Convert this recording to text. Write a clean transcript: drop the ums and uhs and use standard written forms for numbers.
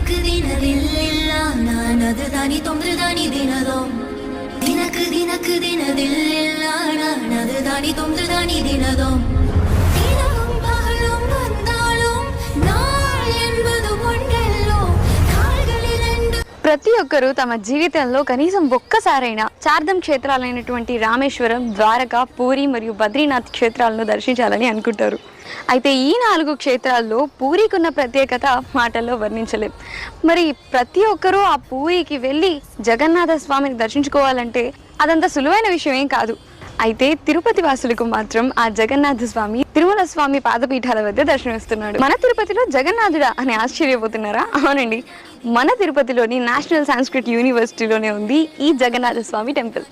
ದಿನಕ್ಕೆ ದಿನದಿಲ್ಲ ನಾನದು ದಾನಿ ತೊಂದ್ರೆ ದಾನಿ ದಿನದೋ ದಿನಕ್ಕೆ ದಿನಕ್ಕೆ ದಿನದಿಲ್ಲ ನಾನದು ದಾನಿ ತೊಂದ್ರೆ ದಾನಿ ದಿನದೋ ದಿನവും പകലും വന്നാലും നാൾ என்பது ഒന്നല്ലോ നാളുകളിൽ രണ്ട് ప్రతి ఒక్కరూ తమ జీవితంలో కనీసం ఒక్కసారైనా చార్ధం క్షేత్రాలైనటువంటి రామేశ్వరం, ద్వారక, పూరి మరియు బద్రీనాథ్ క్షేత్రాలను దర్శించాలని అనుకుంటారు. అయితే ఈ 4 క్షేత్రాల్లో పూరికున్న ప్రత్యేకత మాటల్లో వర్ణించలేం. మరి ప్రతి ఒక్కరూ ఆ పూరికి వెళ్ళి జగన్నాథ స్వామిని దర్శించుకోవాలంటే అదంత సులువైన విషయం ఏం కాదు. అయితే తిరుపతి వాసులకు మాత్రం ఆ జగన్నాథ స్వామి తిరుమల స్వామి పాదపీఠాల వద్ద దర్శనమిస్తున్నాడు. మన తిరుపతిలో జగన్నాథుడా అని ఆశ్చర్యపోతున్నారా? అవునండి, మన తిరుపతిలోని నేషనల్ సంస్కృత్ యూనివర్సిటీలోనే ఉంది ఈ జగన్నాథ స్వామి టెంపుల్.